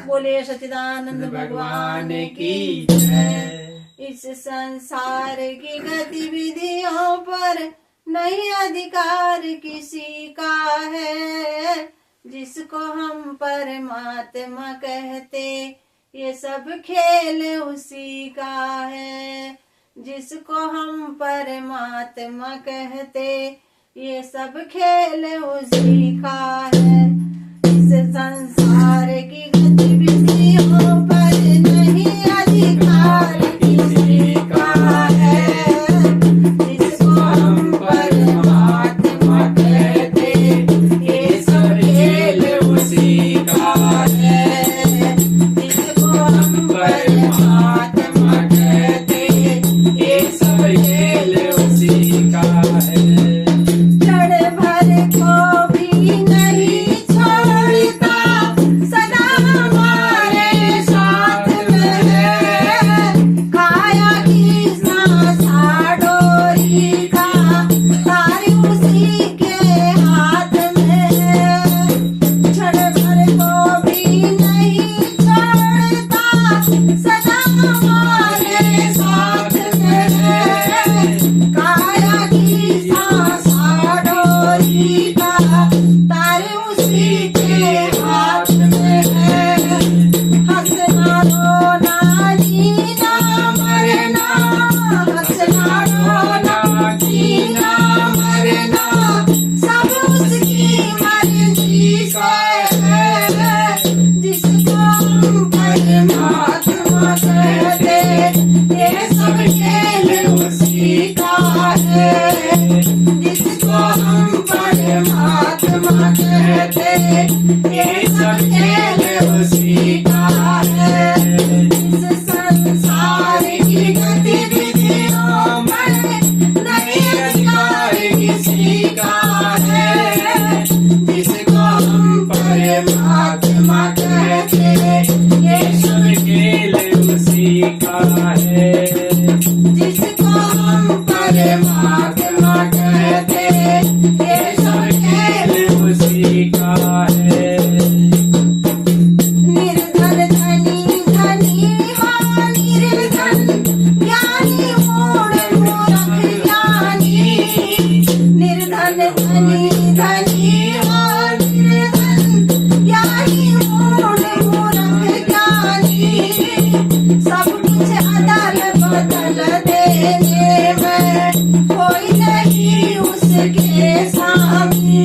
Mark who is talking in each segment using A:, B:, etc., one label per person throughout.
A: बोले सच्चिदानंद भगवान की
B: जय।
A: इस संसार की गतिविधियों पर नहीं अधिकार किसी का है, जिसको हम परमात्मा कहते ये सब खेल उसी का है। जिसको हम परमात्मा कहते ये सब खेल उसी का है। इस संसार की गतिविधियों पर नहीं अधिकार किसी का है, जिसको हम परमात्मा कहते ये सब खेल उसी का है। जिसको हम परमात्मा कहते ये सब खेल उसी का है। क्षण भर को भी नहीं छोड़ता, सदा हमारे साथ में है। काया की सांसा डोरी का तार उसी के हाथ में है। क्षण भर को भी नहीं छोड़ता, सदा हमारे साथ में है। काया की सांसा डोरी का तार उसी के हाथ में है। हंसना रोना जीना मरना, हंसना रोना जीना मरना, सब उसकी मर्जी से है। जिसको हम परमात्मा कहते ये सब खेल उसी का है। जिसको हम परमात्मा कहते ये सब खेल उसी का है। इस संसार की गतिविधियों में नहीं अधिकार किसी का है। जिसको हम परमात्मा कहते ये सब
B: खेल उसी का है।
A: जिसको हम परमात्मा कहते ये सब खेल
B: उसी का है।
A: निर्धन धनी धनी हो निर्धन, ज्ञानी मूढ़ मूर्ख ज्ञानी। निर्धन धनी धनी हो निर्धन, ज्ञानी मूढ़ मूर्ख ज्ञानी। सब कुछ अदल बदल देने में कोई नहीं उसके सामी।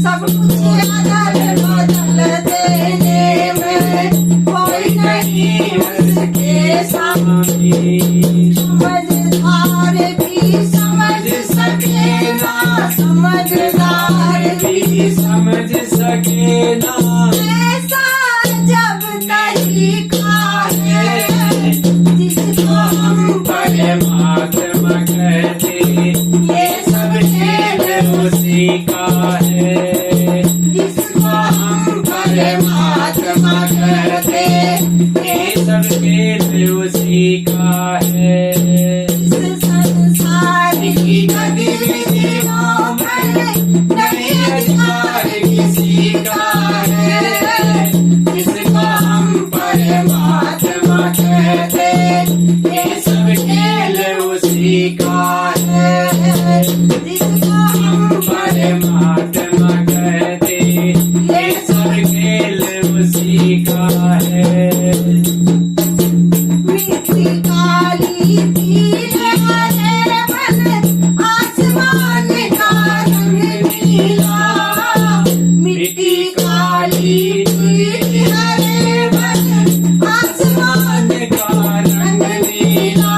A: सब कुछ अदल बदल देने में कोई नहीं उसके सामी। समझदार भी समझ सके ना, समझदार भी
B: समझ सके ना,
A: ऐसा जब तरीका है। जिसको हम
B: परमात्मा कहते
A: ये सब खेल
B: उसी का है।
A: जिसको हम परमात्मा कहते
B: ये सब खेल उसी का है।
A: इस संसार की गतिविधियों में नहीं अधिकार किसी का है। जिसको हम परमात्मा कहते ये सब खेल उसी का है। जिसको हम
B: परमात्मा कहते ये सब खेल उसी का है।
A: मिट्टी काली पीले हरे बन, आसमान का रंग नीला। मिट्टी काली पीले हरे बन, आसमान का रंग नीला।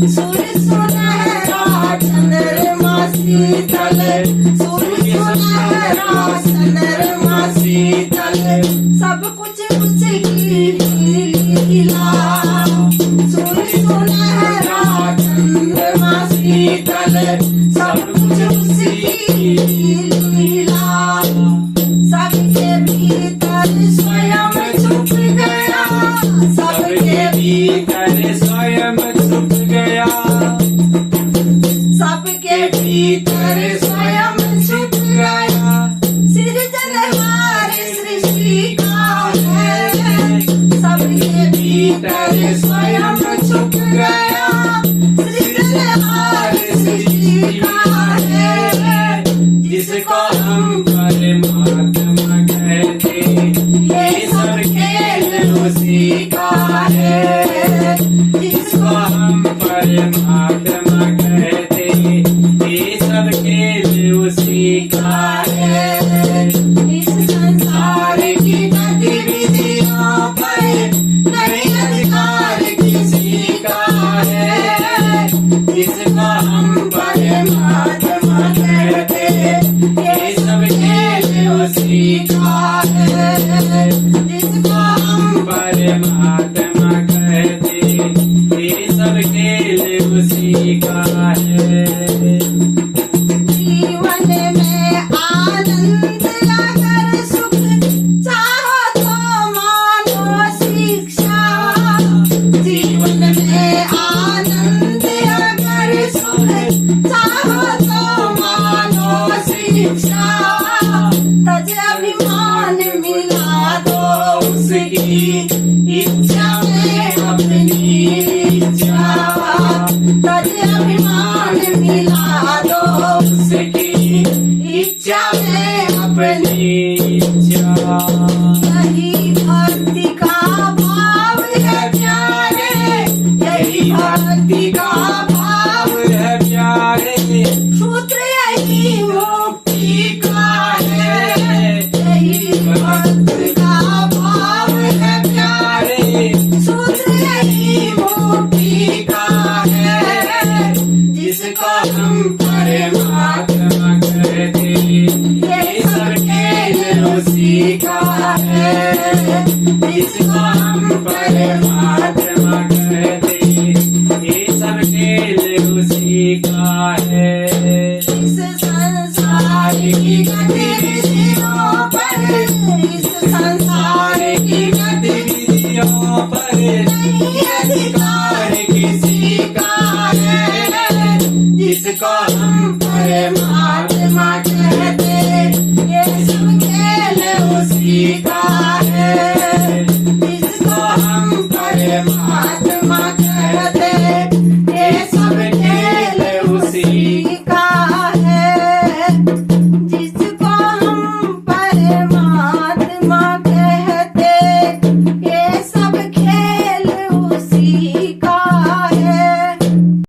A: सुर सुनहरा चंद्रमा शीतल, सुर सुनहरा चंद्रमा शीतल। सब कुछ उसकी लीला। सुर सुनहरा चंद्रमा शीतल, सब कुछ उसकी लीला। सबके भीतर स्वयं छुप गया, सबके
B: भीतर स्वयं छुप गया।
A: सबके भीतर स्वयं छुप गया। सृजनहार सृष्टि का है।
B: ये सब खेल उसी का है जिसको हम परमात्मा कहते, ये सब खेल उसी का है।
A: इस संसार की गतिविधियों पर नहीं अधिकार किसी का है
B: जिसको हम परमात्मा कहते, ये सब खेल उसी का है।
A: जिसको हम
B: परमात्मा कहते, ये सब खेल उसी का है।
A: जीवन में आनंद अगर सुख चाहो तो मानो शिक्षा। जीवन में आनंद अगर सुख चाहो तो मानो शिक्षा। तज अभिमान मिला दो
B: उसकी इच्छा में अपनी इच्छा,
A: तज अभिमान मिला दो
B: उसकी इच्छा में अपनी इच्छा।
A: यही भक्ति का भाव है प्यारे, यही भक्ति का भाव
B: है प्यारे,
A: सूत्र यही मुक्ति का है। यही भक्ति का भाव है प्यारे, सूत्र यही मुक्ति का है।
B: जिसको हम परमात्मा कहते, ये सब खेल उसी का है। जिसको हम परमात्मा